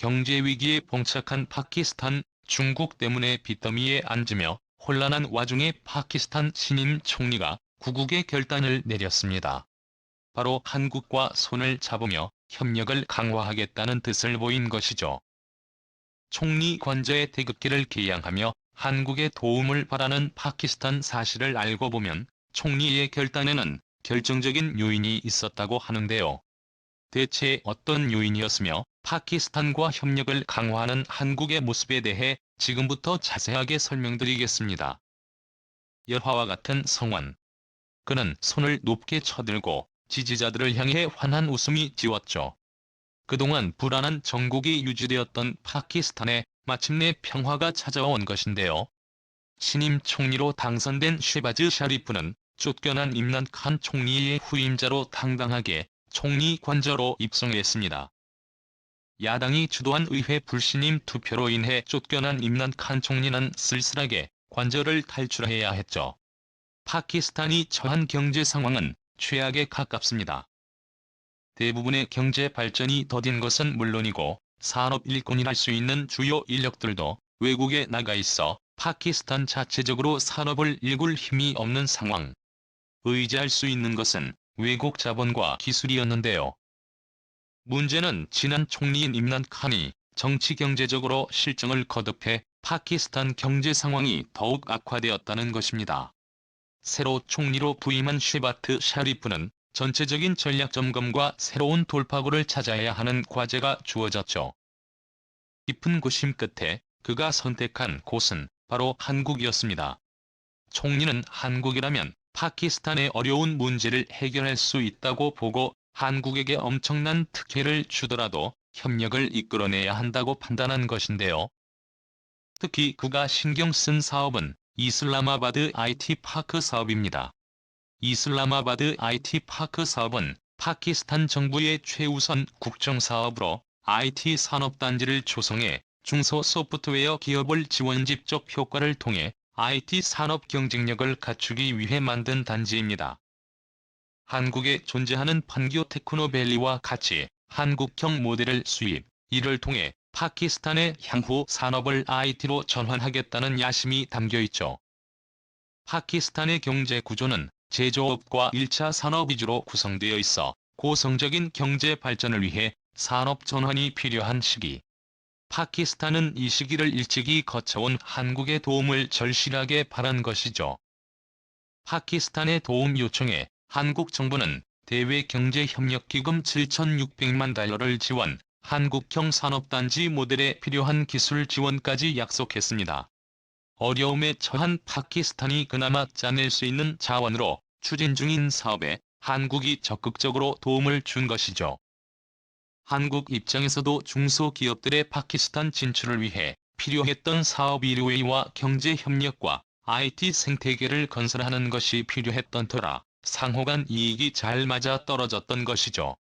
경제위기에 봉착한 파키스탄, 중국 때문에 빚더미에 앉으며 혼란한 와중에 파키스탄 신임 총리가 구국의 결단을 내렸습니다. 바로 한국과 손을 잡으며 협력을 강화하겠다는 뜻을 보인 것이죠. 총리 관저의 태극기를 개양하며 한국의 도움을 바라는 파키스탄 사실을 알고 보면 총리의 결단에는 결정적인 요인이 있었다고 하는데요. 대체 어떤 요인이었으며 파키스탄과 협력을 강화하는 한국의 모습에 대해 지금부터 자세하게 설명드리겠습니다. 열화와 같은 성환. 그는 손을 높게 쳐들고 지지자들을 향해 환한 웃음이 지웠죠. 그동안 불안한 정국이 유지되었던 파키스탄에 마침내 평화가 찾아온 것인데요. 신임 총리로 당선된 쉐바즈 샤리프는 쫓겨난 임란 칸 총리의 후임자로 당당하게 총리 관저로 입성했습니다. 야당이 주도한 의회 불신임 투표로 인해 쫓겨난 임란 칸 총리는 쓸쓸하게 관저를 탈출해야 했죠. 파키스탄이 처한 경제 상황은 최악에 가깝습니다. 대부분의 경제 발전이 더딘 것은 물론이고 산업 일꾼이랄 수 있는 주요 인력들도 외국에 나가 있어 파키스탄 자체적으로 산업을 일굴 힘이 없는 상황. 의지할 수 있는 것은 외국 자본과 기술이었는데요. 문제는 지난 총리인 임란 칸이 정치 경제적으로 실정을 거듭해 파키스탄 경제 상황이 더욱 악화되었다는 것입니다. 새로 총리로 부임한 쉐바트 샤리프는 전체적인 전략 점검과 새로운 돌파구를 찾아야 하는 과제가 주어졌죠. 깊은 고심 끝에 그가 선택한 곳은 바로 한국이었습니다. 총리는 한국이라면 파키스탄의 어려운 문제를 해결할 수 있다고 보고 한국에게 엄청난 특혜를 주더라도 협력을 이끌어내야 한다고 판단한 것인데요. 특히 그가 신경 쓴 사업은 이슬라마바드 IT 파크 사업입니다. 이슬라마바드 IT 파크 사업은 파키스탄 정부의 최우선 국정사업으로 IT 산업단지를 조성해 중소 소프트웨어 기업을 지원 직접 효과를 통해 IT 산업 경쟁력을 갖추기 위해 만든 단지입니다. 한국에 존재하는 판교 테크노밸리와 같이 한국형 모델을 수입, 이를 통해 파키스탄의 향후 산업을 IT로 전환하겠다는 야심이 담겨있죠. 파키스탄의 경제 구조는 제조업과 1차 산업 위주로 구성되어 있어 고성적인 경제 발전을 위해 산업 전환이 필요한 시기. 파키스탄은 이 시기를 일찍이 거쳐온 한국의 도움을 절실하게 바란 것이죠. 파키스탄의 도움 요청에 한국 정부는 대외경제협력기금 7,600만 달러를 지원, 한국형 산업단지 모델에 필요한 기술 지원까지 약속했습니다. 어려움에 처한 파키스탄이 그나마 짜낼 수 있는 자원으로 추진 중인 사업에 한국이 적극적으로 도움을 준 것이죠. 한국 입장에서도 중소기업들의 파키스탄 진출을 위해 필요했던 사업 일회와 경제협력과 IT 생태계를 건설하는 것이 필요했던 터라 상호간 이익이 잘 맞아 떨어졌던 것이죠.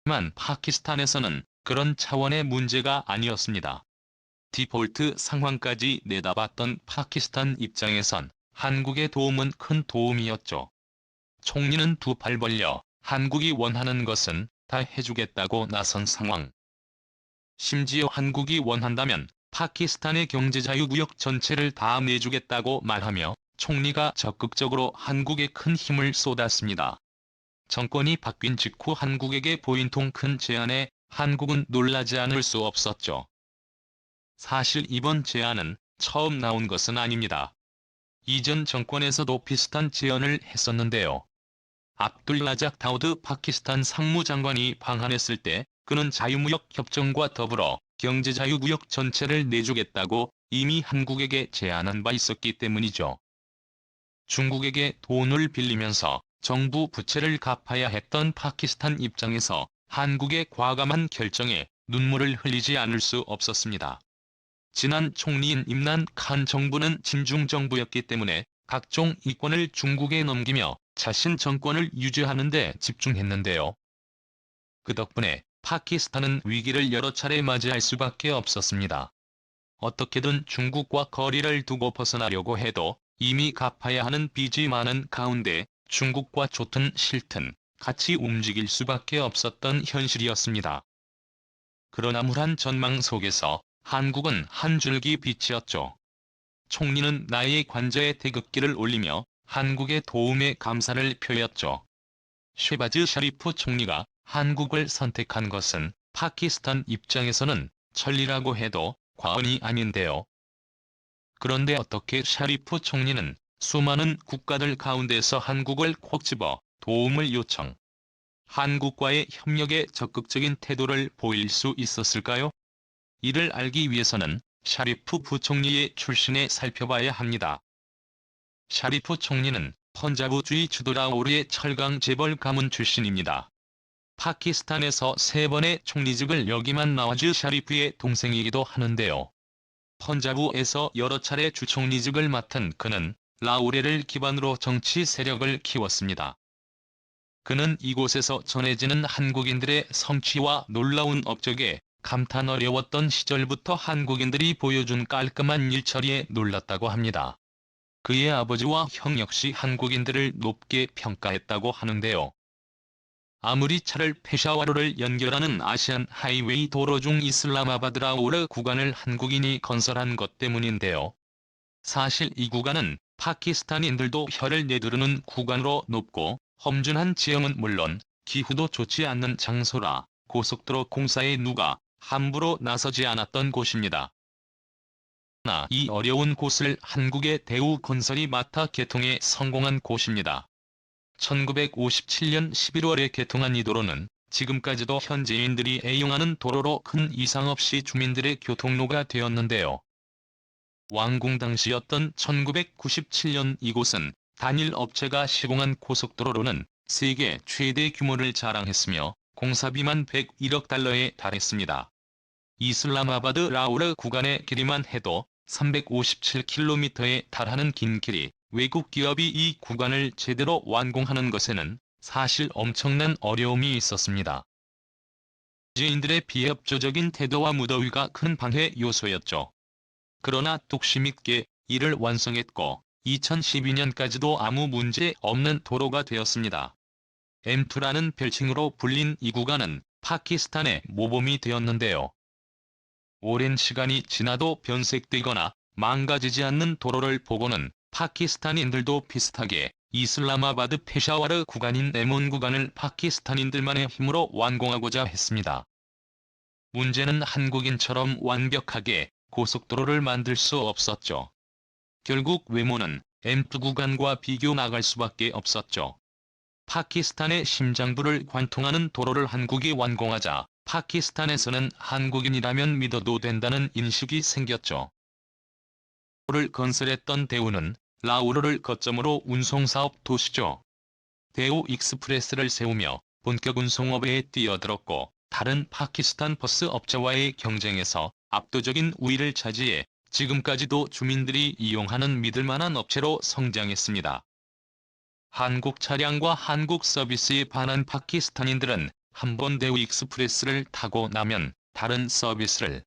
하지만 파키스탄에서는 그런 차원의 문제가 아니었습니다. 디폴트 상황까지 내다봤던 파키스탄 입장에선 한국의 도움은 큰 도움이었죠. 총리는 두 팔 벌려 한국이 원하는 것은 다 해주겠다고 나선 상황. 심지어 한국이 원한다면 파키스탄의 경제자유구역 전체를 다 내주겠다고 말하며 총리가 적극적으로 한국에 큰 힘을 쏟았습니다. 정권이 바뀐 직후 한국에게 보인 통 큰 제안에 한국은 놀라지 않을 수 없었죠. 사실 이번 제안은 처음 나온 것은 아닙니다. 이전 정권에서도 비슷한 제안을 했었는데요. 압둘라작 다우드 파키스탄 상무장관이 방한했을 때 그는 자유무역 협정과 더불어 경제자유구역 전체를 내주겠다고 이미 한국에게 제안한 바 있었기 때문이죠. 중국에게 돈을 빌리면서 정부 부채를 갚아야 했던 파키스탄 입장에서 한국의 과감한 결정에 눈물을 흘리지 않을 수 없었습니다. 지난 총리인 임란 칸 정부는 친중 정부였기 때문에 각종 이권을 중국에 넘기며 자신 정권을 유지하는 데 집중했는데요. 그 덕분에 파키스탄은 위기를 여러 차례 맞이할 수밖에 없었습니다. 어떻게든 중국과 거리를 두고 벗어나려고 해도 이미 갚아야 하는 빚이 많은 가운데 중국과 좋든 싫든 같이 움직일 수밖에 없었던 현실이었습니다. 그런 암울한 전망 속에서 한국은 한 줄기 빛이었죠. 총리는 나의 관저에 태극기를 올리며 한국의 도움에 감사를 표했죠. 쉐바즈 샤리프 총리가 한국을 선택한 것은 파키스탄 입장에서는 천리라고 해도 과언이 아닌데요. 그런데 어떻게 샤리프 총리는 수많은 국가들 가운데서 한국을 콕 집어 도움을 요청, 한국과의 협력에 적극적인 태도를 보일 수 있었을까요? 이를 알기 위해서는 샤리프 부총리의 출신에 살펴봐야 합니다. 샤리프 총리는 펀자브주의 주도 라호르의 철강 재벌 가문 출신입니다. 파키스탄에서 3번의 총리직을 역임한 나와즈 샤리프의 동생이기도 하는데요. 펀자브에서 여러 차례 주총리직을 맡은 그는 라오레를 기반으로 정치 세력을 키웠습니다. 그는 이곳에서 전해지는 한국인들의 성취와 놀라운 업적에 감탄 어려웠던 시절부터 한국인들이 보여준 깔끔한 일처리에 놀랐다고 합니다. 그의 아버지와 형 역시 한국인들을 높게 평가했다고 하는데요. 아무리 차를 페샤와르를 연결하는 아시안 하이웨이 도로 중 이슬라마바드 라호르 구간을 한국인이 건설한 것 때문인데요. 사실 이 구간은 파키스탄인들도 혀를 내두르는 구간으로 높고 험준한 지형은 물론 기후도 좋지 않는 장소라 고속도로 공사에 누가 함부로 나서지 않았던 곳입니다. 그러나 이 어려운 곳을 한국의 대우건설이 맡아 개통에 성공한 곳입니다. 1957년 11월에 개통한 이 도로는 지금까지도 현지인들이 애용하는 도로로 큰 이상 없이 주민들의 교통로가 되었는데요. 완공 당시였던 1997년 이곳은 단일 업체가 시공한 고속도로로는 세계 최대 규모를 자랑했으며 공사비만 101억 달러에 달했습니다. 이슬라마바드 라오르 구간의 길이만 해도 357km에 달하는 긴 길이 외국 기업이 이 구간을 제대로 완공하는 것에는 사실 엄청난 어려움이 있었습니다. 지인들의 비협조적인 태도와 무더위가 큰 방해 요소였죠. 그러나 뚝심 있게 이를 완성했고 2012년까지도 아무 문제 없는 도로가 되었습니다. M2라는 별칭으로 불린 이 구간은 파키스탄의 모범이 되었는데요. 오랜 시간이 지나도 변색되거나 망가지지 않는 도로를 보고는 파키스탄인들도 비슷하게 이슬라마바드 페샤와르 구간인 M1 구간을 파키스탄인들만의 힘으로 완공하고자 했습니다. 문제는 한국인처럼 완벽하게 고속도로를 만들 수 없었죠. 결국 외모는 M2 구간과 비교 나갈 수밖에 없었죠. 파키스탄의 심장부를 관통하는 도로를 한국이 완공하자 파키스탄에서는 한국인이라면 믿어도 된다는 인식이 생겼죠. 도로를 건설했던 대우는 라오르를 거점으로 운송사업 도시죠. 대우 익스프레스를 세우며 본격 운송업에 뛰어들었고 다른 파키스탄 버스 업체와의 경쟁에서 압도적인 우위를 차지해 지금까지도 주민들이 이용하는 믿을만한 업체로 성장했습니다. 한국 차량과 한국 서비스에 반한 파키스탄인들은 한번 대우 익스프레스를 타고 나면 다른 서비스를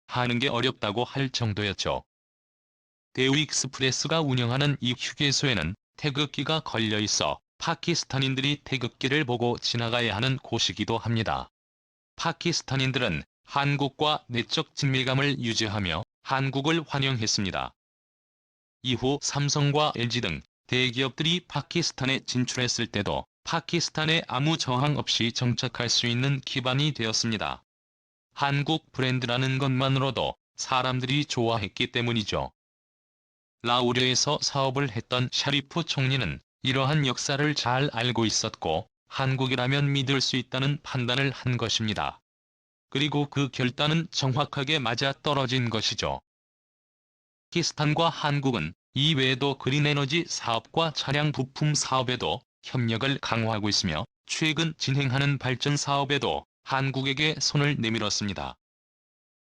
하는 게 어렵다고 할 정도였죠. 대우 익스프레스가 운영하는 이 휴게소에는 태극기가 걸려 있어 파키스탄인들이 태극기를 보고 지나가야 하는 곳이기도 합니다. 파키스탄인들은 한국과 내적 친밀감을 유지하며 한국을 환영했습니다. 이후 삼성과 LG 등 대기업들이 파키스탄에 진출했을 때도 파키스탄에 아무 저항 없이 정착할 수 있는 기반이 되었습니다. 한국 브랜드라는 것만으로도 사람들이 좋아했기 때문이죠. 라오르에서 사업을 했던 샤리프 총리는 이러한 역사를 잘 알고 있었고 한국이라면 믿을 수 있다는 판단을 한 것입니다. 그리고 그 결단은 정확하게 맞아떨어진 것이죠. 파키스탄과 한국은 이외에도 그린에너지 사업과 차량 부품 사업에도 협력을 강화하고 있으며 최근 진행하는 발전 사업에도 한국에게 손을 내밀었습니다.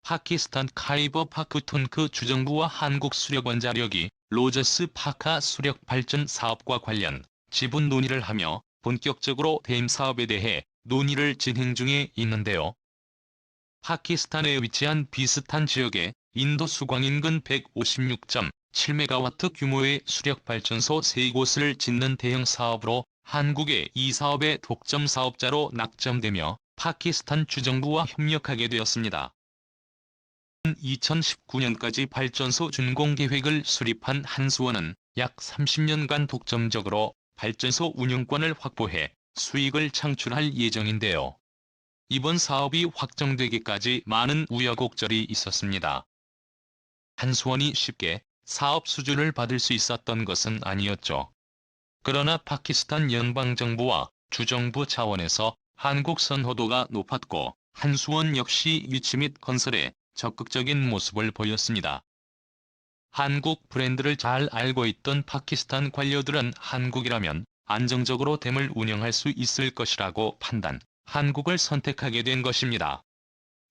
파키스탄 카이버 파크툰크 주정부와 한국 수력원자력이 로저스 파카 수력 발전 사업과 관련 지분 논의를 하며 본격적으로 댐 사업에 대해 논의를 진행 중에 있는데요. 파키스탄에 위치한 비슷한 지역에 인도 수광 인근 156.7메가와트 규모의 수력발전소 3곳을 짓는 대형 사업으로 한국의 이 사업의 독점 사업자로 낙점되며 파키스탄 주정부와 협력하게 되었습니다. 2019년까지 발전소 준공 계획을 수립한 한수원은 약 30년간 독점적으로 발전소 운영권을 확보해 수익을 창출할 예정인데요. 이번 사업이 확정되기까지 많은 우여곡절이 있었습니다. 한수원이 쉽게 사업 수주를 받을 수 있었던 것은 아니었죠. 그러나 파키스탄 연방정부와 주정부 차원에서 한국 선호도가 높았고 한수원 역시 유치 및 건설에 적극적인 모습을 보였습니다. 한국 브랜드를 잘 알고 있던 파키스탄 관료들은 한국이라면 안정적으로 댐을 운영할 수 있을 것이라고 판단, 한국을 선택하게 된 것입니다.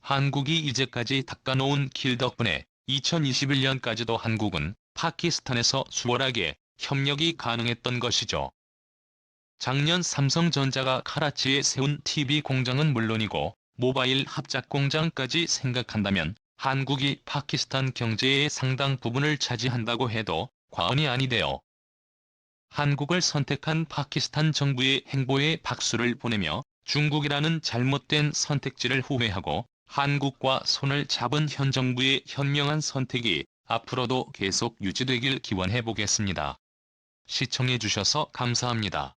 한국이 이제까지 닦아놓은 길 덕분에 2021년까지도 한국은 파키스탄에서 수월하게 협력이 가능했던 것이죠. 작년 삼성전자가 카라치에 세운 TV 공장은 물론이고 모바일 합작 공장까지 생각한다면 한국이 파키스탄 경제의 상당 부분을 차지한다고 해도 과언이 아니대요. 한국을 선택한 파키스탄 정부의 행보에 박수를 보내며 중국이라는 잘못된 선택지를 후회하고 한국과 손을 잡은 현 정부의 현명한 선택이 앞으로도 계속 유지되길 기원해 보겠습니다. 시청해 주셔서 감사합니다.